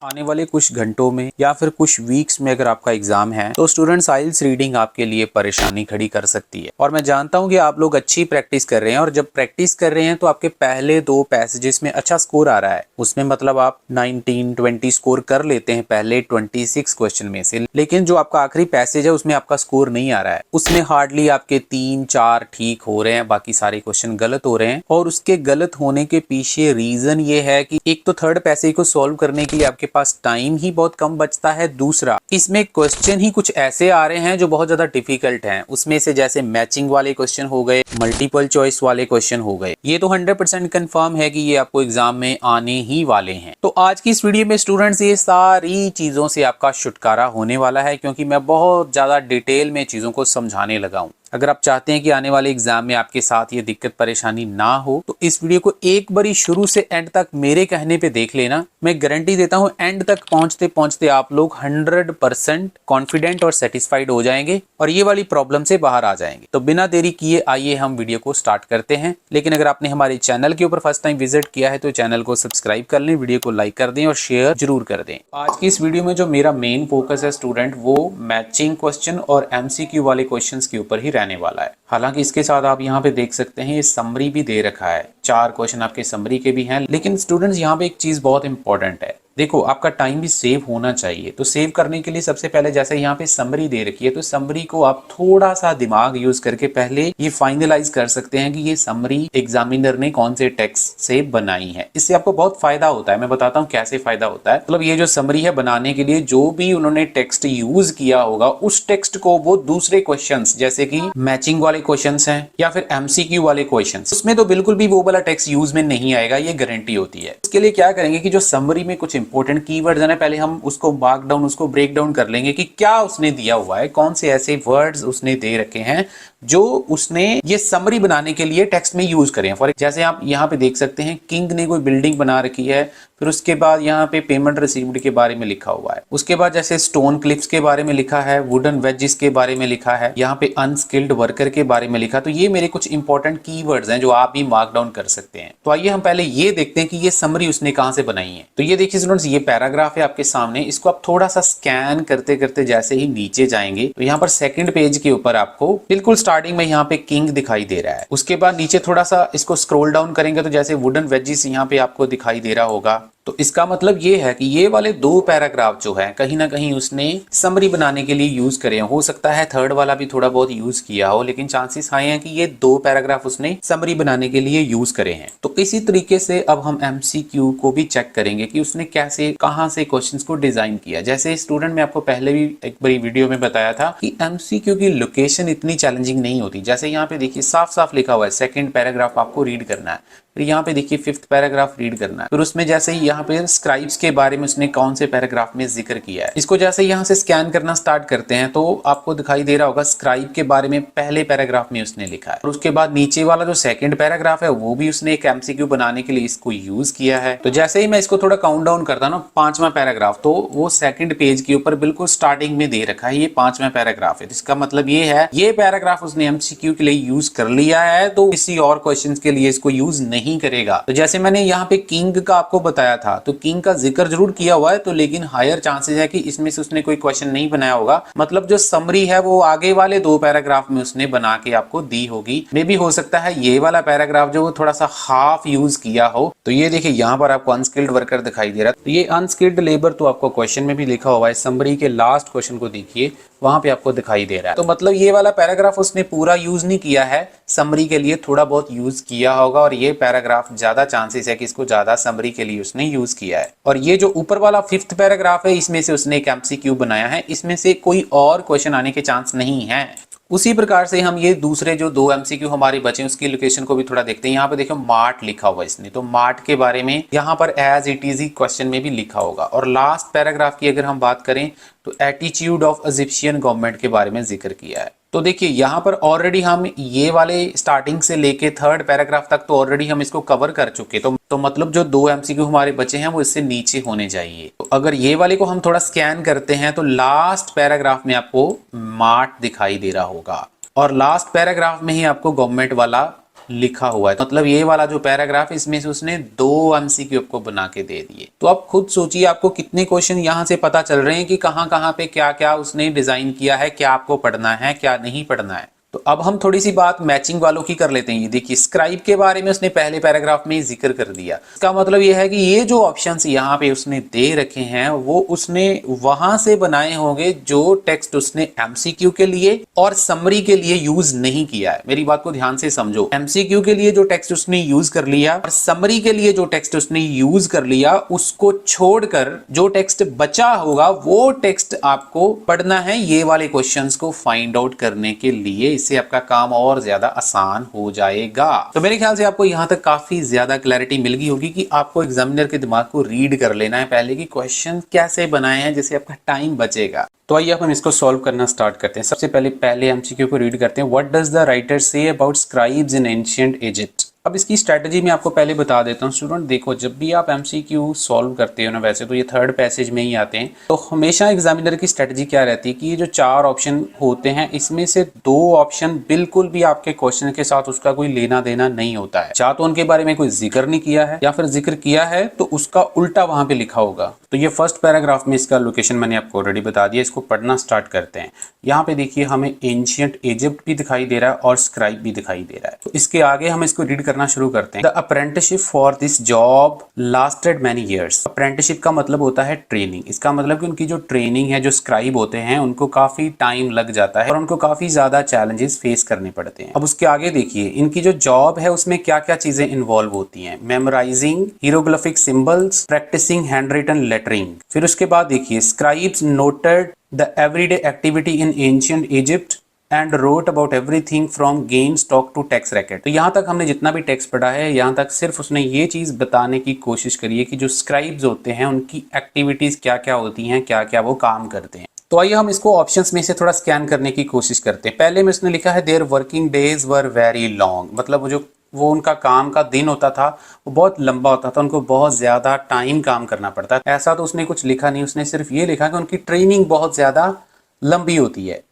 आने वाले कुछ घंटों में या फिर कुछ वीक्स में अगर आपका एग्जाम है तो स्टूडेंट्स आइल्स रीडिंग आपके लिए परेशानी खड़ी कर सकती है। और मैं जानता हूं कि आप लोग अच्छी प्रैक्टिस कर रहे हैं और जब प्रैक्टिस कर रहे हैं तो आपके पहले 2 पैसेजेस में अच्छा स्कोर आ रहा है, उसमें मतलब आप 19-20 स्कोर कर लेते हैं पहले 26 क्वेश्चन में से, लेकिन जो आपका आखिरी पैसेज है उसमें आपका स्कोर नहीं आ रहा है। उसमें हार्डली आपके 3-4 ठीक हो रहे हैं, बाकी सारे क्वेश्चन गलत हो रहे हैं। और उसके गलत होने के पीछे रीजन ये है कि एक तो थर्ड पैसेज को सॉल्व करने के लिए आपके पास टाइम ही बहुत कम बचता है, दूसरा इसमें क्वेश्चन ही कुछ ऐसे आ रहे हैं जो बहुत ज्यादा डिफिकल्ट हैं। उसमें से जैसे मैचिंग वाले क्वेश्चन हो गए, मल्टीपल चॉइस वाले क्वेश्चन हो गए, ये तो 100% कंफर्म है कि ये आपको एग्जाम में आने ही वाले हैं। तो आज की इस वीडियो में स्टूडेंट्स ये सारी चीजों से आपका छुटकारा होने वाला है, क्योंकि मैं बहुत ज्यादा डिटेल में चीजों को समझाने लगा हूं। अगर आप चाहते हैं कि आने वाले एग्जाम में आपके साथ ये दिक्कत परेशानी ना हो तो इस वीडियो को एक बारी शुरू से एंड तक मेरे कहने पे देख लेना। मैं गारंटी देता हूं एंड तक पहुंचते पहुंचते आप लोग 100% कॉन्फिडेंट और सेटिस्फाइड हो जाएंगे और ये वाली प्रॉब्लम से बाहर आ जाएंगे। तो बिना देरी किए आइए हम वीडियो को स्टार्ट करते हैं। लेकिन अगर आपने हमारे चैनल के ऊपर फर्स्ट टाइम विजिट किया है तो चैनल को सब्सक्राइब कर लें, वीडियो को लाइक कर दें और शेयर जरूर कर दें। आज की इस वीडियो में जो मेरा मेन फोकस है स्टूडेंट, वो मैचिंग क्वेश्चन और MCQ वाले क्वेश्चन के ऊपर ही रहने वाला है। हालांकि इसके साथ आप यहाँ पे देख सकते हैं ये समरी भी दे रखा है, 4 क्वेश्चन आपके समरी के भी हैं। लेकिन स्टूडेंट्स यहाँ पे एक चीज बहुत इंपॉर्टेंट है, देखो आपका टाइम भी सेव होना चाहिए। तो सेव करने के लिए सबसे पहले जैसे यहाँ पे समरी दे रखी है तो समरी को आप थोड़ा सा दिमाग यूज करके पहले ये फाइनलाइज कर सकते हैं कि ये समरी एग्जामिनर ने कौन से टेक्स्ट से बनाई है। इससे आपको बहुत फायदा होता है। मैं बताता हूँ कैसे फायदा होता है। मतलब ये जो समरी है बनाने के लिए जो भी उन्होंने टेक्स्ट यूज किया होगा उस टेक्स्ट को वो दूसरे क्वेश्चन जैसे कि मैचिंग वाले क्वेश्चन हैं या फिर MCQ वाले क्वेश्चन, उसमें तो बिल्कुल भी वो वाला टेक्स्ट यूज में नहीं आएगा, ये गारंटी होती है। इसके लिए क्या करेंगे कि जो समरी में कुछ इंपॉर्टेंट कीवर्ड्स है पहले हम उसको मार्क डाउन, उसको ब्रेक डाउन कर लेंगे कि क्या उसने दिया हुआ है, कौन से ऐसे वर्ड्स उसने दे रखे हैं जो उसने ये समरी बनाने के लिए टेक्स्ट में यूज करें। फॉर जैसे आप यहाँ पे देख सकते हैं किंग ने कोई बिल्डिंग बना रखी है, फिर उसके बाद यहाँ पे पेमेंट रिसीव्ड के बारे में लिखा हुआ है, उसके बाद जैसे स्टोन क्लिप्स के बारे में लिखा है, वुडन वेजेस के बारे में लिखा है, यहाँ पे अनस्किल्ड वर्कर के बारे में लिखा। तो ये मेरे कुछ इंपॉर्टेंट कीवर्ड्स हैं जो आप भी मार्क डाउन कर सकते हैं। तो आइए हम पहले ये देखते हैं कि ये समरी उसने कहां से बनाई है। तो ये देखिए स्टूडेंट्स, ये पैराग्राफ है आपके सामने, इसको आप थोड़ा सा स्कैन करते करते जैसे ही नीचे जाएंगे तो यहाँ पर सेकंड पेज के ऊपर आपको बिल्कुल स्टार्टिंग में यहाँ पे किंग दिखाई दे रहा है। उसके बाद नीचे थोड़ा सा इसको स्क्रॉल डाउन करेंगे तो जैसे वुडन वेजेस यहाँ पे आपको दिखाई दे रहा होगा। तो इसका मतलब ये है कि ये वाले 2 पैराग्राफ जो है कहीं ना कहीं उसने समरी बनाने के लिए यूज करे हैं। हो सकता है थर्ड वाला भी थोड़ा बहुत यूज किया हो, लेकिन चांसेस हाई हैं कि ये 2 पैराग्राफ उसने समरी बनाने के लिए यूज करे हैं। तो इसी तरीके से अब हम MCQ को भी चेक करेंगे कि उसने कैसे कहां से क्वेश्चंस को डिजाइन किया। जैसे स्टूडेंट मैं आपको पहले भी एक बड़ी वीडियो में बताया था कि MCQ की लोकेशन इतनी चैलेंजिंग नहीं होती। जैसे यहाँ पे देखिए साफ साफ लिखा हुआ है सेकंड पैराग्राफ आपको रीड करना है, फिर यहाँ पे देखिए 5th पैराग्राफ रीड करना है, फिर उसमें जैसे ही यहाँ पे स्क्राइब्स के बारे में उसने कौन से पैराग्राफ में जिक्र किया है। इसको जैसे यहाँ से स्कैन करना स्टार्ट करते हैं तो आपको दिखाई दे रहा होगा स्क्राइब के बारे में पहले पैराग्राफ में उसने लिखा है, और उसके बाद नीचे वाला जो सेकंड पैराग्राफ है वो भी उसने एक MCQ बनाने के लिए इसको यूज किया है। तो जैसे ही मैं इसको थोड़ा काउंट डाउन करता ना 5वां पैराग्राफ, तो वो सेकंड पेज के ऊपर बिल्कुल स्टार्टिंग में दे रखा है ये 5वां पैराग्राफ है। इसका मतलब ये है ये पैराग्राफ उसने MCQ के लिए यूज कर लिया है, तो किसी और क्वेश्चन के लिए इसको यूज नहीं करेगा। तो जैसे मैंने यहाँ पे किंग का आपको बताया था, तो किंग का जिक्र जरूर किया हुआ है, तो लेकिन हायर चांसेस है कि इसमें से उसने कोई क्वेश्चन नहीं बनाया होगा। मतलब जो समरी है वो आगे वाले 2 पैराग्राफ में उसने बना के आपको दी होगी। मे भी हो सकता है ये वाला पैराग्राफ जो थोड़ा सा हाफ यूज किया हो। तो ये देखिए यहाँ पर आपको अनस्किल्ड वर्कर दिखाई दे रहा है, तो ये अनस्किल्ड लेबर तो आपको क्वेश्चन में भी लिखा हुआ है। समरी के लास्ट क्वेश्चन को देखिए, वहां पे आपको दिखाई दे रहा है। तो मतलब ये वाला पैराग्राफ उसने पूरा यूज नहीं किया है, समरी के लिए थोड़ा बहुत यूज किया होगा, और ये पैराग्राफ ज्यादा चांसेस है कि इसको ज्यादा समरी के लिए उसने यूज किया है। और ये जो ऊपर वाला 5th पैराग्राफ है इसमें से उसने एक MCQ बनाया है, इसमें से कोई और क्वेश्चन आने के चांस नहीं है। उसी प्रकार से हम ये दूसरे जो 2 MCQ हमारे बचे उसकी लोकेशन को भी थोड़ा देखते हैं। यहाँ पे देखो मार्ट लिखा हुआ है इसने, तो मार्ट के बारे में यहाँ पर एज इट इज ही क्वेश्चन में भी लिखा होगा। और लास्ट पैराग्राफ की अगर हम बात करें तो एटीट्यूड ऑफ इजिप्शियन गवर्नमेंट के बारे में जिक्र किया है। तो देखिए यहाँ पर ऑलरेडी हम ये वाले स्टार्टिंग से लेके 3rd पैराग्राफ तक तो ऑलरेडी हम इसको कवर कर चुके। तो मतलब जो 2 MCQ हमारे बचे हैं वो इससे नीचे होने चाहिए। तो अगर ये वाले को हम थोड़ा स्कैन करते हैं तो लास्ट पैराग्राफ में आपको मार्ट दिखाई दे रहा होगा, और लास्ट पैराग्राफ में ही आपको गवर्नमेंट वाला लिखा हुआ है। मतलब ये वाला जो पैराग्राफ इसमें से उसने 2 एमसीक्यू आपको बना के दे दिए। तो आप खुद सोचिए आपको कितने क्वेश्चन यहाँ से पता चल रहे हैं कि कहाँ कहाँ पे क्या क्या उसने डिजाइन किया है, क्या आपको पढ़ना है क्या नहीं पढ़ना है। तो अब हम थोड़ी सी बात मैचिंग वालों की कर लेते हैं। ये देखिए स्क्राइब के बारे में उसने पहले पैराग्राफ में जिक्र कर दिया। इसका मतलब ये है कि ये जो ऑप्शंस यहाँ पे उसने दे रखे हैं वो उसने वहां से बनाए होंगे जो टेक्स्ट उसने एमसीक्यू के लिए और समरी के लिए यूज नहीं किया है। मेरी बात को ध्यान से समझो, एमसीक्यू के लिए जो टेक्स्ट उसने यूज कर लिया और समरी के लिए जो टेक्स्ट उसने यूज कर लिया, उसको छोड़कर जो टेक्स्ट बचा होगा वो टेक्स्ट आपको पढ़ना है ये वाले क्वेश्चंस को फाइंड आउट करने के लिए। इससे आपका काम और ज्यादा आसान हो जाएगा। तो मेरे ख्याल से आपको यहां तक काफी ज्यादा क्लैरिटी मिल गई होगी कि आपको एग्जामिनर के दिमाग को रीड कर लेना है पहले कि क्वेश्चन कैसे बनाए हैं, जिससे आपका टाइम बचेगा। तो आइए हम इसको सॉल्व करना स्टार्ट करते हैं। सबसे पहले एमसीक्यू को रीड करते हैं। What does the writer say about scribes in ancient Egypt. अब इसकी स्ट्रेटजी मैं आपको पहले बता देता हूँ। स्टूडेंट देखो, जब भी आप एमसीक्यू सॉल्व करते हो ना, वैसे तो ये थर्ड पैसेज में ही आते हैं, तो हमेशा एग्जामिनर की स्ट्रेटजी क्या रहती है कि ये जो 4 ऑप्शन होते हैं इसमें से 2 ऑप्शन बिल्कुल भी आपके क्वेश्चन के साथ उसका कोई लेना देना नहीं होता है। या तो उनके बारे में कोई जिक्र नहीं किया है या फिर जिक्र किया है तो उसका उल्टा वहां पे लिखा होगा। तो ये फर्स्ट पैराग्राफ में इसका लोकेशन मैंने आपको ऑलरेडी बता दिया। इसको पढ़ना स्टार्ट करते हैं। यहाँ पे देखिए हमें एंशिएंट इजिप्ट भी दिखाई दे रहा है और स्क्राइब भी दिखाई दे रहा है। तो इसके आगे हम इसको रीड करना शुरू करते हैं। The apprenticeship for this job lasted many years. Apprenticeship का मतलब होता है ट्रेनिंग। इसका मतलब कि उनकी जो ट्रेनिंग है, जो स्क्राइब होते हैं, उनको काफी टाइम लग जाता है और उनको काफी ज्यादा चैलेंजेस फेस करने पड़ते हैं। अब उसके आगे देखिए इनकी जो जॉब है उसमें क्या क्या चीजें इन्वॉल्व होती हैं। Memorising hieroglyphic symbols, practising hand written lettering. फिर उसके बाद देखिए scribes noted the everyday activity in ancient Egypt and wrote about everything from grain stock to tax racket. तो यहाँ तक हमने जितना भी टेक्स्ट पढ़ा है, यहाँ तक सिर्फ उसने ये चीज बताने की कोशिश करी है कि जो स्क्राइब्स होते हैं उनकी एक्टिविटीज क्या क्या होती हैं, क्या क्या वो काम करते हैं। तो आइए हम इसको ऑप्शंस में से थोड़ा स्कैन करने की कोशिश करते हैं। पहले में उसने लिखा है their working days were very long. मतलब वो उनका काम का दिन होता था वो बहुत लंबा होता था, उनको बहुत ज्यादा टाइम काम करना पड़ता है। ऐसा तो उसने कुछ लिखा नहीं, उसने सिर्फ ये लिखा कि उनकी ट्रेनिंग बहुत ज्यादा लंबी होती है,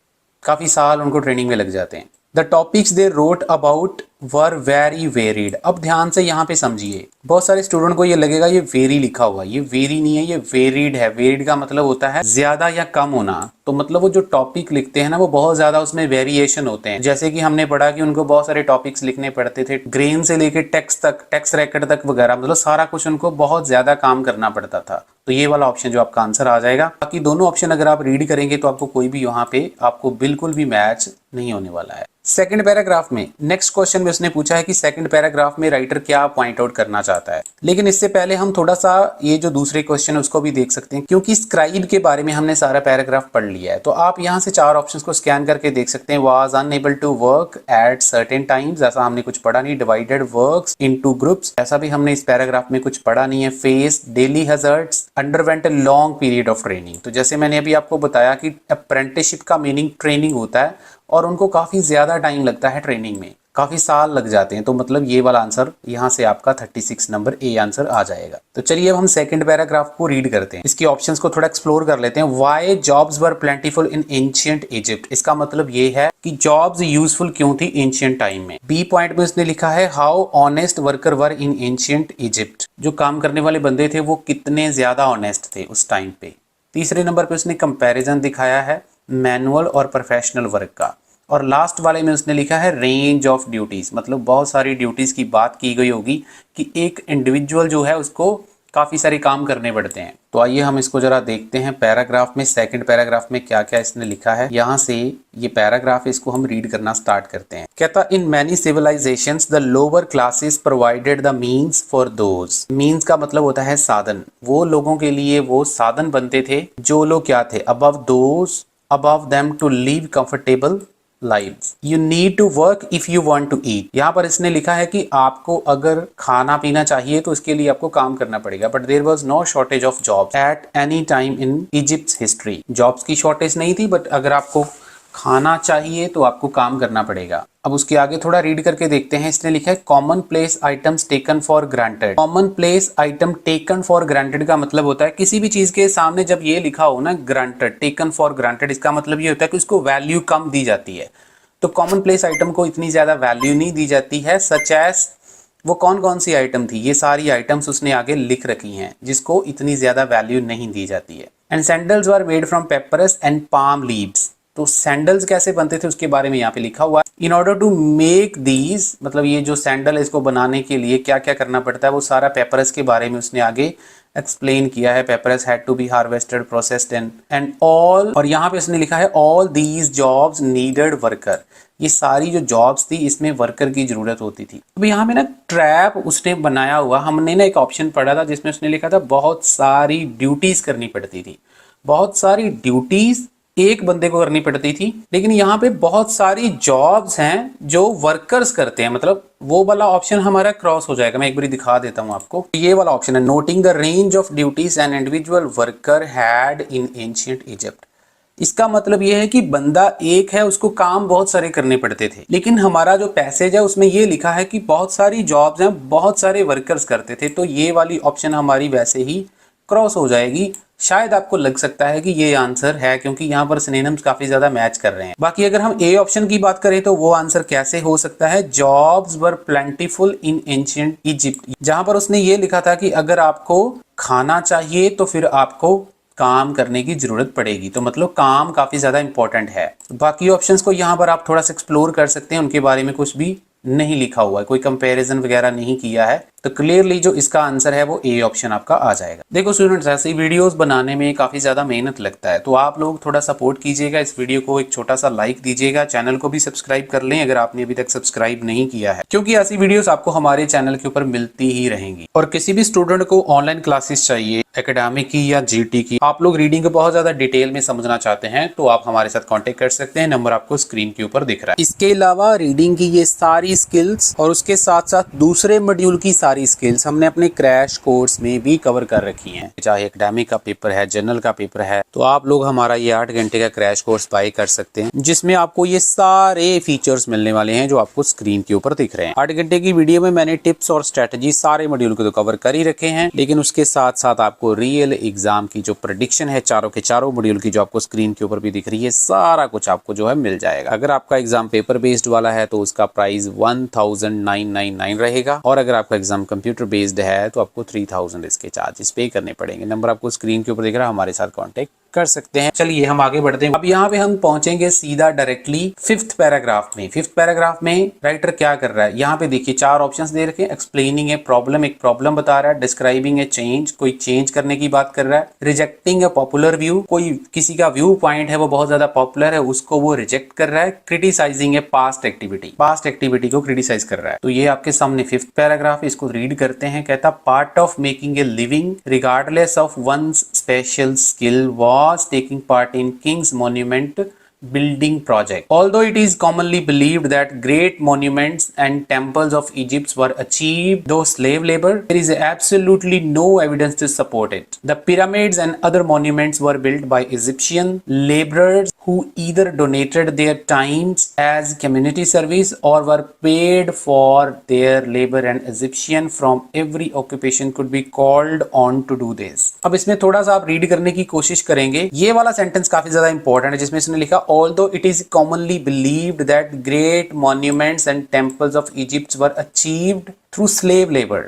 काफी साल उनको ट्रेनिंग में लग जाते हैं। The topics they wrote about were very varied. अब ध्यान से यहाँ पे समझिए, बहुत सारे स्टूडेंट को ये लगेगा ये वेरी लिखा हुआ है, ये वेरी नहीं है, ये वेरीड है। वेरीड का मतलब होता है ज्यादा या कम होना। तो मतलब वो जो टॉपिक लिखते हैं ना वो बहुत ज्यादा उसमें वेरिएशन होते हैं। जैसे कि हमने पढ़ा कि उनको बहुत सारे टॉपिक्स लिखने पड़ते थे, ग्रेन से लेके टैक्स तक, टैक्स रैकेट तक वगैरह, मतलब सारा कुछ उनको बहुत ज्यादा काम करना पड़ता था। तो ये वाला ऑप्शन जो आपका आंसर आ जाएगा। बाकी दोनों ऑप्शन अगर आप रीड करेंगे तो आपको कोई भी यहाँ पे आपको बिल्कुल भी मैच नहीं होने वाला है। सेकंड पैराग्राफ में नेक्स्ट क्वेश्चन में उसने पूछा है कि सेकंड पैराग्राफ में राइटर क्या पॉइंट आउट करना चाहता है। लेकिन इससे पहले हम थोड़ा सा ये जो दूसरे क्वेश्चन है उसको भी देख सकते हैं, क्योंकि स्क्राइब के बारे में हमने सारा पैराग्राफ पढ़ लिया है। तो आप यहाँ से 4 ऑप्शंस को स्कैन करके देख सकते हैं। Was unable to work at certain times, ऐसा हमने कुछ पढ़ा नहीं। डिवाइडेड वर्क्स इनटू ग्रुप्स, ऐसा भी हमने इस पैराग्राफ में कुछ पढ़ा नहीं है। Face daily hazards, underwent a long period of training. तो जैसे मैंने अभी आपको बताया कि अप्रेंटिसशिप का मीनिंग ट्रेनिंग होता है और उनको काफी ज्यादा टाइम लगता है ट्रेनिंग में, काफी साल लग जाते हैं। तो मतलब ये वाला आंसर यहाँ से आपका 36 नंबर ए आंसर आ जाएगा। तो चलिए अब हम सेकंड पैराग्राफ को रीड करते हैं, इसकी ऑप्शंस को थोड़ा एक्सप्लोर कर लेते हैं। Why jobs were plentiful in ancient Egypt. इसका मतलब ये है कि जॉब्स यूजफुल क्यों थी एंशिएंट टाइम में। बी पॉइंट में उसने लिखा है how honest worker were in ancient Egypt. जो काम करने वाले बंदे थे वो कितने ज्यादा ऑनेस्ट थे उस टाइम पे। तीसरे नंबर पे उसने कंपैरिजन दिखाया है मैनुअल और प्रोफेशनल वर्क का। और लास्ट वाले में उसने लिखा है रेंज ऑफ ड्यूटीज, मतलब बहुत सारी ड्यूटीज की बात की गई होगी कि एक इंडिविजुअल जो है उसको काफी सारे काम करने पड़ते हैं। तो आइए हम इसको जरा देखते हैं पैराग्राफ में, सेकंड पैराग्राफ में क्या क्या इसने लिखा है। यहाँ से ये पैराग्राफ इसको हम रीड करना स्टार्ट करते हैं। कहता in many civilisations the lower classes provided the means for those. Means का मतलब होता है साधन। वो लोगों के लिए वो साधन बनते थे जो लोग क्या थे, above those above them to live comfortable lives. You need to work if you want to eat. यहाँ पर इसने लिखा है कि आपको अगर खाना पीना चाहिए तो इसके लिए आपको काम करना पड़ेगा। But there was no shortage of jobs at any time in Egypt's history. Jobs की शॉर्टेज नहीं थी, बट अगर आपको खाना चाहिए तो आपको काम करना पड़ेगा। अब उसके आगे थोड़ा रीड करके देखते हैं। इसने लिखा है common place items taken for granted. Common place item taken for granted का मतलब होता है किसी भी चीज के सामने जब ये लिखा हो ना ग्रांटेड, टेकन फॉर ग्रांटेड, इसका मतलब ये होता है कि उसको वैल्यू कम दी जाती है। तो कॉमन प्लेस आइटम को इतनी ज्यादा वैल्यू नहीं दी जाती है। सच एज वो कौन कौन सी आइटम थी, ये सारी आइटम्स उसने आगे लिख रखी हैं जिसको इतनी ज्यादा वैल्यू नहीं दी जाती है। And sandals were made from papyrus and palm leaves. तो सैंडल्स कैसे बनते थे उसके बारे में यहाँ पे लिखा हुआ है। In order to make these, मतलब ये जो सैंडल है इसको बनाने के लिए क्या क्या करना पड़ता है वो सारा पेपरस के बारे में उसने आगे एक्सप्लेन किया है। Papers had to be harvested, processed and all, और यहाँ पे उसने लिखा है all these jobs needed worker. ये सारी जो जॉब्स थी इसमें वर्कर की जरूरत होती थी। अब यहाँ में ना ट्रैप उसने बनाया हुआ, हमने ना एक ऑप्शन पढ़ा था जिसमें उसने लिखा था बहुत सारी ड्यूटीज करनी पड़ती थी। बहुत सारी ड्यूटीज एक बंदे को करनी पड़ती थी, लेकिन यहाँ पे बहुत सारी जॉब्स हैं जो वर्कर्स करते हैं, मतलब वो वाला ऑप्शन हमारा क्रॉस हो जाएगा। मैं एक बार दिखा देता हूँ आपको। ये वाला ऑप्शन है noting the range of duties an individual worker had in ancient Egypt. इसका मतलब ये है कि बंदा एक है, उसको काम बहुत सारे करने पड़ते थे, लेकिन हमारा जो पैसेज है उसमें ये लिखा है कि बहुत सारी जॉब्स हैं, बहुत सारे वर्कर्स करते थे। तो ये वाली ऑप्शन हमारी वैसे ही क्रॉस हो जाएगी। शायद आपको लग सकता है कि ये आंसर है क्योंकि यहाँ पर सिनोनिम्स काफी ज्यादा मैच कर रहे हैं। बाकी अगर हम ए ऑप्शन की बात करें तो वो आंसर कैसे हो सकता है, जॉब्स वर प्लेंटीफुल इन एंशिएंट इजिप्ट। जहां पर उसने ये लिखा था कि अगर आपको खाना चाहिए तो फिर आपको काम करने की जरूरत पड़ेगी, तो मतलब काम काफी ज्यादा इंपॉर्टेंट है। बाकी ऑप्शंस को यहाँ पर आप थोड़ा सा एक्सप्लोर कर सकते हैं, उनके बारे में कुछ भी नहीं लिखा हुआ है, कोई कंपैरिजन वगैरह नहीं किया है। तो क्लियरली जो इसका आंसर है वो ए ऑप्शन आपका आ जाएगा। देखो स्टूडेंट्स, ऐसी वीडियोस बनाने में काफी ज्यादा मेहनत लगता है, तो आप लोग थोड़ा सपोर्ट कीजिएगा, इस वीडियो को एक छोटा सा लाइक दीजिएगा, चैनल को भी सब्सक्राइब कर लें अगर आपने अभी तक सब्सक्राइब नहीं किया है, क्योंकि ऐसी वीडियोस आपको हमारे चैनल के ऊपर मिलती ही रहेंगी। और किसी भी स्टूडेंट को ऑनलाइन क्लासेस चाहिए एकेडमिक की या जीटी की, आप लोग रीडिंग को बहुत ज्यादा डिटेल में समझना चाहते हैं तो आप हमारे साथ कांटेक्ट कर सकते हैं, नंबर आपको स्क्रीन के ऊपर दिख रहा है। इसके अलावा रीडिंग की ये सारी स्किल्स और उसके साथ साथ दूसरे मॉड्यूल की सारी स्किल्स हमने अपने क्रैश कोर्स में भी कवर कर रखी हैं। चाहे एकेडमिक का पेपर है, जनरल का पेपर है, तो आप लोग हमारा ये 8 घंटे का क्रैश कोर्स बाय कर सकते हैं, जिसमें आपको ये सारे फीचर्स मिलने वाले हैं जो आपको स्क्रीन के ऊपर दिख रहे हैं। 8 घंटे की वीडियो में मैंने टिप्स और स्ट्रेटजी सारे मॉड्यूल को तो कवर कर ही रखे हैं, लेकिन उसके साथ साथ आपको रियल एग्जाम की जो प्रेडिक्शन है चारों के चारों मॉड्यूल की, जो आपको स्क्रीन के ऊपर भी दिख रही है, सारा कुछ आपको जो है मिल जाएगा। अगर आपका एग्जाम पेपर बेस्ड वाला है तो उसका प्राइस 1999 रहेगा, और अगर आपका एग्जाम कंप्यूटर बेस्ड है तो आपको 3000 इसके चार्जेस पे करने पड़ेंगे। नंबर आपको स्क्रीन के ऊपर दिख रहा है, हमारे साथ कांटेक्ट कर सकते हैं। चलिए हम आगे बढ़ते हैं। अब यहाँ पे हम पहुंचेंगे सीधा डायरेक्टली 5th पैराग्राफ में। 5th पैराग्राफ में राइटर क्या कर रहा है, यहाँ पे देखिए 4 ऑप्शंस दे रखे हैं। एक्सप्लेनिंग ए प्रॉब्लम, एक प्रॉब्लम बता रहा है। डिस्क्राइबिंग ए चेंज, कोई चेंज करने की बात कर रहा है। रिजेक्टिंग ए पॉपुलर व्यू, कोई किसी का व्यू पॉइंट है वो बहुत ज्यादा पॉपुलर है, उसको वो रिजेक्ट कर रहा है। Criticising a past activity, past activity को क्रिटिसाइज कर रहा है। तो ये आपके सामने 5th पैराग्राफ, इसको रीड करते हैं। कहता part of making a living regardless of one's special skill was taking part in King's Monument building project. Although it is commonly believed that great monuments and temples of Egypt were achieved though slave labor, there is absolutely no evidence to support it. The pyramids and other monuments were built by Egyptian laborers who either donated their times as community service or were paid for their labor, and Egyptian from every occupation could be called on to do this. अब इसमें थोड़ा सा आप read करने की कोशिश करेंगे। ये वाला सेंटेंस काफी ज्यादा इंपॉर्टेंट है जिसमें इसने लिखा although it is commonly believed that great monuments and temples of Egypt were achieved through slave labor.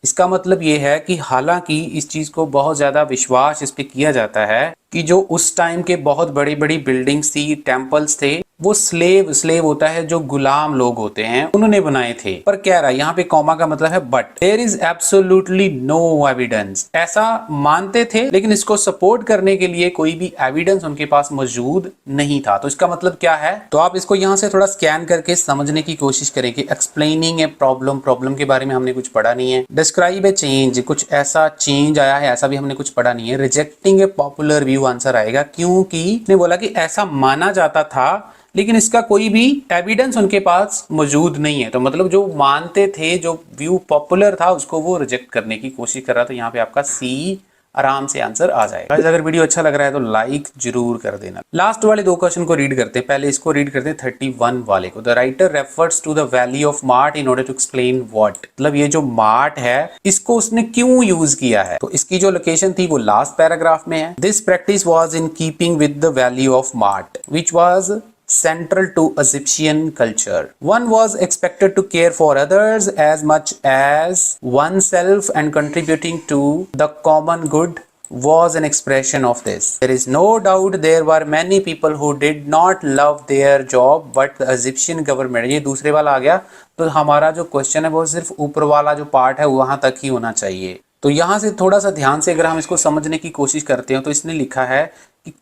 इसका मतलब ये है कि हालांकि इस चीज को बहुत ज्यादा विश्वास इस पे किया जाता है कि जो उस टाइम के बहुत बड़ी बड़ी बिल्डिंग्स थी, टेम्पल्स थे, वो स्लेव होता है जो गुलाम लोग होते हैं, उन्होंने बनाए थे। पर कह रहा है यहाँ पे कॉमा का मतलब है but there is absolutely no evidence. ऐसा मानते थे लेकिन इसको सपोर्ट करने के लिए कोई भी एविडेंस उनके पास मौजूद नहीं था। तो इसका मतलब क्या है, तो आप इसको यहाँ से थोड़ा स्कैन करके समझने की कोशिश करें कि एक्सप्लेनिंग ए प्रॉब्लम, प्रॉब्लम के बारे में हमने कुछ पढ़ा नहीं है। डिस्क्राइब ए चेंज, कुछ ऐसा चेंज आया है ऐसा भी हमने कुछ पढ़ा नहीं है। रिजेक्टिंग ए पॉपुलर व्यू आंसर आएगा क्योंकि उसने बोला कि ऐसा माना जाता था लेकिन इसका कोई भी एविडेंस उनके पास मौजूद नहीं है। तो मतलब जो मानते थे, जो व्यू पॉपुलर था, उसको वो रिजेक्ट करने की कोशिश कर रहा था। यहाँ पे आपका सी आराम से आंसर आ जाएगा। अगर वीडियो अच्छा लग रहा है तो लाइक जरूर कर देना। लास्ट वाले 2 क्वेश्चन को रीड करते हैं। पहले इसको रीड करते हैं 31 वाले को। The writer refers to the valley of mart in order to explain what, मतलब ये जो मार्ट है इसको उसने क्यों यूज किया है। तो इसकी जो लोकेशन थी वो लास्ट पैराग्राफ में है। This practice was in keeping with the valley of mart which was central to Egyptian culture. One was expected to care for others as much as oneself, and contributing to the common good was an expression of this. There is no doubt there were many people who did not love their job, but the Egyptian government, ये दूसरे वाला आ गया, तो हमारा जो question है वो सिर्फ ऊपर वाला जो पार्ट है वहां तक ही होना चाहिए। तो यहाँ से थोड़ा सा ध्यान से अगर हम इसको समझने की कोशिश करते हैं तो इसने लिखा है कि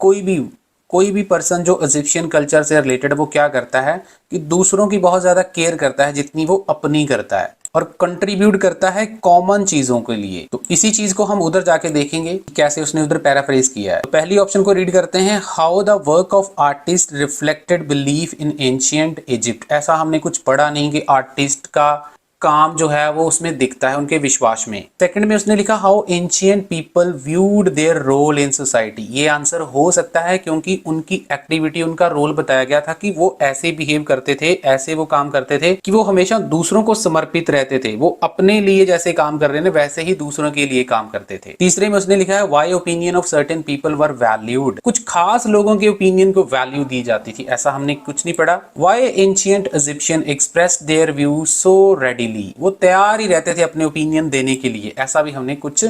कोई भी पर्सन जो इजिप्शियन कल्चर से रिलेटेड वो क्या करता है कि दूसरों की बहुत ज्यादा केयर करता है जितनी वो अपनी करता है, और कंट्रीब्यूट करता है कॉमन चीजों के लिए। तो इसी चीज को हम उधर जाके देखेंगे कैसे उसने उधर पैराफ्रेज किया है। तो पहली ऑप्शन को रीड करते हैं, how the work of artist reflected belief in ancient Egypt. ऐसा हमने कुछ पढ़ा नहीं कि आर्टिस्ट का काम जो है वो उसमें दिखता है उनके विश्वास में। सेकंड में उसने लिखा how ancient people viewed their role in society. ये आंसर हो सकता है क्योंकि उनकी एक्टिविटी, उनका रोल बताया गया था कि वो ऐसे बिहेव करते थे, ऐसे वो काम करते थे कि वो हमेशा दूसरों को समर्पित रहते थे। वो अपने लिए जैसे काम कर रहे थे वैसे ही दूसरों के लिए काम करते थे। तीसरे में उसने लिखा है why opinion of certain people were valued. कुछ खास लोगों के ओपिनियन को वैल्यू दी जाती थी, ऐसा हमने कुछ नहीं पढ़ा। Why ancient Egyptian expressed there view so ready, वो तैयार ही रहते थे अपने ओपिनियन देने के लिए, ऐसा भी हमने कुछ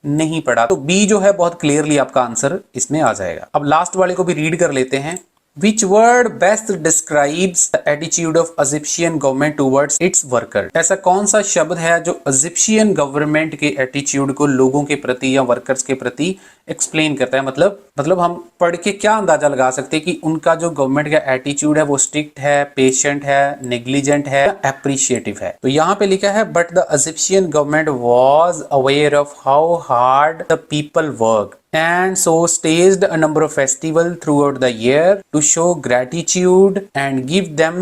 नहीं पढ़ा। तो बी जो है बहुत क्लियरली आपका आंसर इसमें आ जाएगा। अब लास्ट वाले को भी रीड कर लेते हैं। Which word best describes the attitude of Egyptian government towards its worker? ऐसा कौन सा शब्द है जो इजिप्शियन गवर्नमेंट के एटीट्यूड को लोगों के प्रति या वर्कर्स के प्रति एक्सप्लेन करता है। मतलब हम पढ़ के क्या अंदाजा लगा सकते हैं कि उनका जो गवर्नमेंट का एटीट्यूड है वो स्ट्रिक्ट है, पेशेंट है, नेग्लिजेंट है, अप्रिशिएटिव है। तो यहाँ पे लिखा है but the Egyptian government was aware of how hard the people work and so staged a number of festivals throughout the year to show gratitude and give them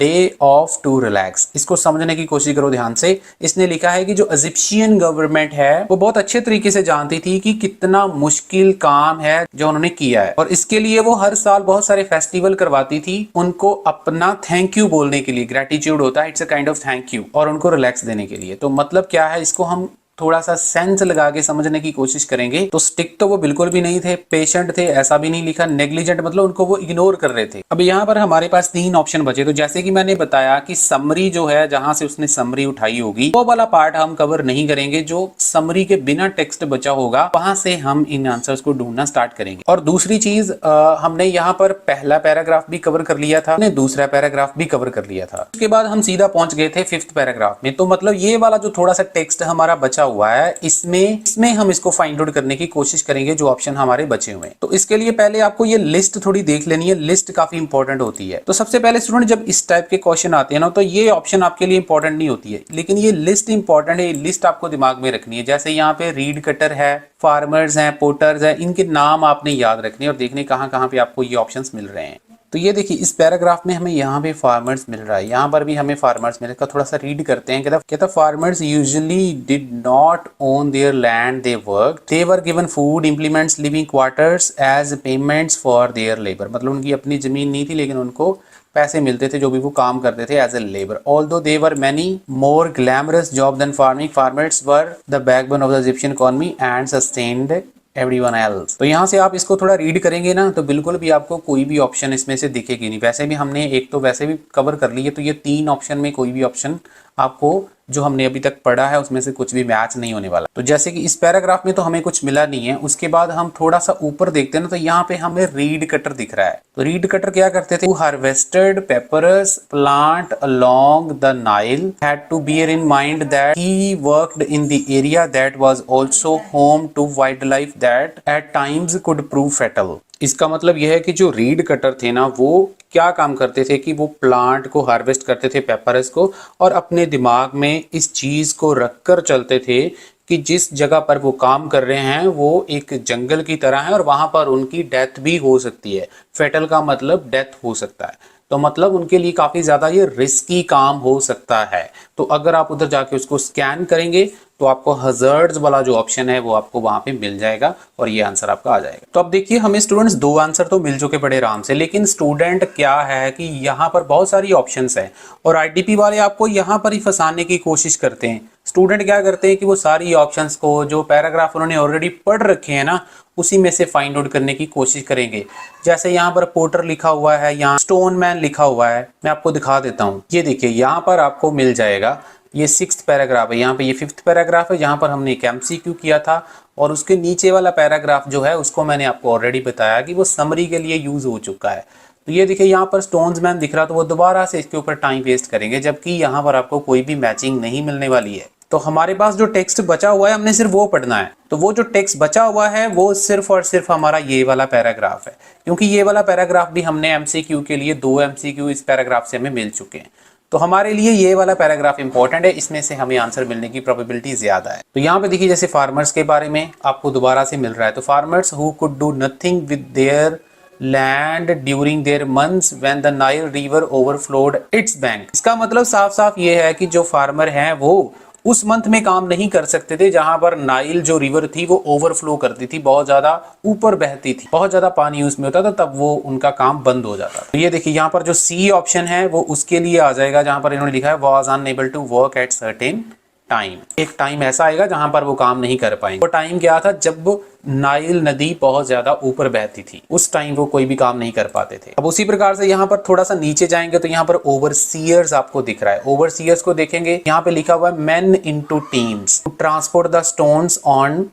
day off to relax। इसको समझने की कोशिश करो ध्यान से। इसने लिखा है कि जो इजिप्शियन गवर्नमेंट है वो बहुत अच्छे तरीके से जानती थी कि कितना मुश्किल काम है जो उन्होंने किया है, और इसके लिए वो हर साल बहुत सारे फेस्टिवल करवाती थी उनको अपना थैंक यू बोलने के लिए। ग्रेटिट्यूड होता है, it's a kind of thank you, और उनको रिलैक्स देने के लिए। तो मतलब क्या है, इसको हम थोड़ा सा सेंस लगा के समझने की कोशिश करेंगे। तो स्टिक तो वो बिल्कुल भी नहीं थे, पेशेंट थे ऐसा भी नहीं लिखा, नेग्लिजेंट मतलब उनको वो इग्नोर कर रहे थे। अब यहाँ पर हमारे पास 3 ऑप्शन बचे। तो जैसे कि मैंने बताया कि समरी जो है, जहां से उसने समरी उठाई होगी वो वाला पार्ट हम कवर नहीं करेंगे। जो समरी के बिना टेक्स्ट बचा होगा वहां से हम इन आंसर्स को ढूंढना स्टार्ट करेंगे। और दूसरी चीज, हमने यहाँ पर पहला पैराग्राफ भी कवर कर लिया था, दूसरा पैराग्राफ भी कवर कर लिया था, उसके बाद हम सीधा पहुंच गए थे 5th पैराग्राफ में। तो मतलब ये वाला जो थोड़ा सा टेक्स्ट हमारा बचा हुआ है इसमें हम इसको फाइंड आउट करने की कोशिश करेंगे जो ऑप्शन हमारे बचे हुए हैं। तो इसके लिए पहले आपको ये लिस्ट थोड़ी देख लेनी है, लिस्ट काफी इंपॉर्टेंट होती है। तो सबसे पहले स्टूडेंट जब इस टाइप के क्वेश्चन आते हैं ना, तो ये ऑप्शन आपके लिए इंपॉर्टेंट नहीं होती है, लेकिन ये लिस्ट इंपॉर्टेंट है। ये लिस्ट आपको दिमाग में रखनी है। जैसे यहाँ पे रीड कटर है, फार्मर्स हैं, पोर्टर्स हैं, इनके नाम आपने याद रखने और देखने कहाँ पे आपको ये ऑप्शंस मिल रहे हैं। तो ये देखिए इस पैराग्राफ में हमें यहाँ पे फार्मर्स मिल रहा है, यहाँ पर भी हमें फार्मर्स मिल रहा है। थोड़ा सा रीड करते हैं। कहता farmers usually did not own their land they work, they were given food, implements, living quarters as payments for their labour. मतलब उनकी अपनी जमीन नहीं थी लेकिन उनको पैसे मिलते थे जो भी वो काम करते थे as a labour. Although they were many more glamorous job than farming, farmers were the backbone of the Egyptian economy and sustained everyone else। तो यहाँ से आप इसको थोड़ा रीड करेंगे ना तो बिल्कुल भी आपको कोई भी ऑप्शन इसमें से दिखेगी नहीं। वैसे भी हमने एक तो वैसे भी कवर कर ली है, तो ये 3 ऑप्शन में कोई भी ऑप्शन आपको जो हमने अभी तक पढ़ा है उसमें से कुछ भी मैच नहीं होने वाला। तो जैसे कि इस पैराग्राफ में तो हमें कुछ मिला नहीं है। उसके बाद हम थोड़ा सा ऊपर देखते हैं ना, तो यहाँ पे हमें रीड कटर दिख रहा है। तो रीड कटर क्या करते थे, harvested papers plant along the Nile, had to bear in mind that he worked in the area that was also home to wild life that at times could prove fatal. इसका मतलब यह है कि जो read cutter थे ना वो क्या काम करते थे कि वो प्लांट को हार्वेस्ट करते थे, पेपर्स को, और अपने दिमाग में इस चीज को रखकर चलते थे कि जिस जगह पर वो काम कर रहे हैं वो एक जंगल की तरह है और वहां पर उनकी डेथ भी हो सकती है। फेटल का मतलब डेथ हो सकता है, तो मतलब उनके लिए काफी ज्यादा ये रिस्की काम हो सकता है। तो अगर आप उधर जाके उसको स्कैन करेंगे तो आपको हज़ार्ड्स वाला जो ऑप्शन है वो आपको वहां पे मिल जाएगा और ये आंसर आपका आ जाएगा। तो अब देखिए हमें स्टूडेंट्स 2 आंसर तो मिल चुके बड़े आराम से, लेकिन स्टूडेंट क्या है कि यहाँ पर बहुत सारी ऑप्शंस हैं और आईडीपी वाले आपको यहाँ पर ही फंसाने की कोशिश करते हैं। स्टूडेंट क्या करते हैं कि वो सारी ऑप्शंस को जो पैराग्राफ उन्होंने ऑलरेडी पढ़ रखे हैं ना उसी में से फाइंड आउट करने की कोशिश करेंगे। जैसे यहाँ पर पोर्टर लिखा हुआ है, यहाँ स्टोन मैन लिखा हुआ है, मैं आपको दिखा देता हूँ। ये देखिए यहाँ पर आपको मिल जाएगा, ये 6th पैराग्राफ है, यहाँ पे ये 5th पैराग्राफ है जहाँ पर हमने एक MCQ किया था, और उसके नीचे वाला पैराग्राफ जो है उसको मैंने आपको ऑलरेडी बताया कि वो समरी के लिए यूज हो चुका है। तो ये देखिए यहाँ पर स्टोन्स मैन दिख रहा, तो वो दोबारा से इसके ऊपर टाइम वेस्ट करेंगे, जबकि यहाँ पर आपको कोई भी मैचिंग नहीं मिलने वाली है। तो हमारे पास जो टेक्स्ट बचा हुआ है हमने सिर्फ वो पढ़ना है। तो वो जो टेक्स्ट बचा हुआ है वो सिर्फ और सिर्फ हमारा ये वाला पैराग्राफ है, क्योंकि ये वाला पैराग्राफ भी हमने MCQ के लिए 2 MCQ इस पैराग्राफ से हमें मिल चुके हैं। तो हमारे लिए ये वाला पैराग्राफ इंपॉर्टेंट है, इसमें से हमें आंसर मिलने की प्रोबेबिलिटी ज्यादा है। तो यहाँ पे देखिए जैसे फार्मर्स के बारे में आपको दोबारा से मिल रहा है, तो farmers who could do nothing with their land during their months when the Nile river overflowed its bank. इसका मतलब साफ साफ ये है कि जो फार्मर हैं वो उस मंथ में काम नहीं कर सकते थे जहां पर नाइल जो रिवर थी वो ओवरफ्लो करती थी, बहुत ज्यादा ऊपर बहती थी, बहुत ज्यादा पानी उसमें होता था, तब वो उनका काम बंद हो जाता था। तो ये देखिए यहाँ पर जो C ऑप्शन है वो उसके लिए आ जाएगा जहां पर इन्होंने लिखा है was unable to work at certain time. एक टाइम ऐसा आएगा जहां पर वो काम नहीं कर पाएंगे। वो टाइम क्या था, जब नाइल नदी बहुत ज्यादा ऊपर बहती थी, उस टाइम वो कोई भी काम नहीं कर पाते थे। अब उसी प्रकार से यहाँ पर थोड़ा सा नीचे जाएंगे तो यहाँ पर ओवरसीयर्स आपको दिख रहा है। ओवरसीयर्स को देखेंगे, यहाँ पे लिखा हुआ है men into teams to transport the stones on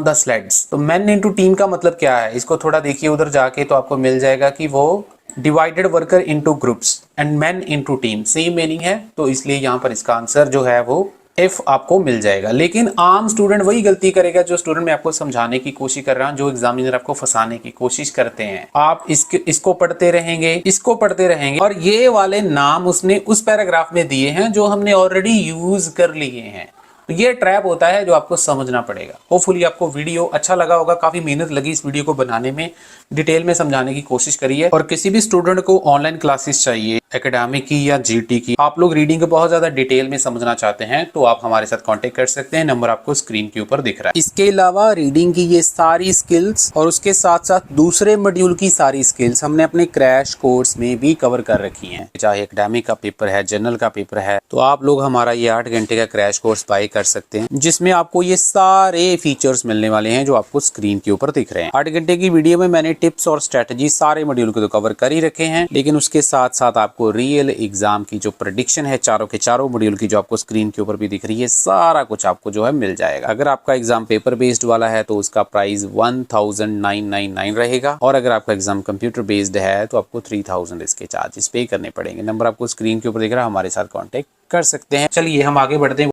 the sledges. तो मेन इनटू टीम का मतलब क्या है, इसको थोड़ा देखिए उधर जाके तो आपको मिल जाएगा कि वो divided worker into groups and main into team, same meaning है। तो इसलिए यहाँ पर इसका आंसर जो है वो F आपको मिल जाएगा। लेकिन आम स्टूडेंट वही गलती करेगा जो स्टूडेंट मैं आपको समझाने की कोशिश कर रहा हूं, जो एग्जामिनर आपको फंसाने की कोशिश करते हैं। आप इसको पढ़ते रहेंगे, इसको पढ़ते रहेंगे, और ये वाले नाम उसने उस पैराग्राफ में दिए हैं जो हमने ऑलरेडी यूज कर लिए हैं। तो ये ट्रैप होता है जो आपको समझना पड़ेगा। होपफुली आपको वीडियो अच्छा लगा होगा, काफी मेहनत लगी इस वीडियो को बनाने में, डिटेल में समझाने की कोशिश करी है। और किसी भी स्टूडेंट को ऑनलाइन क्लासेस चाहिए एकेडमिक की या GT की, आप लोग रीडिंग को बहुत ज्यादा डिटेल में समझना चाहते हैं तो आप हमारे साथ कांटेक्ट कर सकते हैं, नंबर आपको स्क्रीन के ऊपर दिख रहा है। इसके अलावा रीडिंग की ये सारी स्किल्स और उसके साथ साथ दूसरे मॉड्यूल की सारी स्किल्स हमने अपने क्रैश कोर्स में भी कवर कर रखी हैं। चाहे एकेडमिक का पेपर है, जनरल का पेपर है, तो आप लोग हमारा ये 8 घंटे का क्रैश कोर्स बाय कर सकते हैं, जिसमें आपको ये सारे फीचर्स मिलने वाले हैं जो आपको स्क्रीन के ऊपर दिख रहे हैं। 8 घंटे की वीडियो में मैंने टिप्स और स्ट्रेटजी सारे मॉड्यूल को तो कवर कर ही रखे हैं, लेकिन उसके साथ साथ आपको रियल एग्जाम की जो प्रेडिक्शन है चारों के चारों मॉड्यूल की, जो आपको स्क्रीन के ऊपर भी दिख रही है, सारा कुछ आपको जो है मिल जाएगा। अगर आपका एग्जाम पेपर बेस्ड वाला है तो उसका प्राइस 1999 रहेगा, और अगर आपका एग्जाम कंप्यूटर बेस्ड है तो आपको 3000 इसके चार्जेस पे करने पड़ेंगे। नंबर आपको स्क्रीन के ऊपर दिख रहा है, हमारे साथ कॉन्टेक्ट कर सकते हैं। चलिए हम आगे बढ़ते हैं।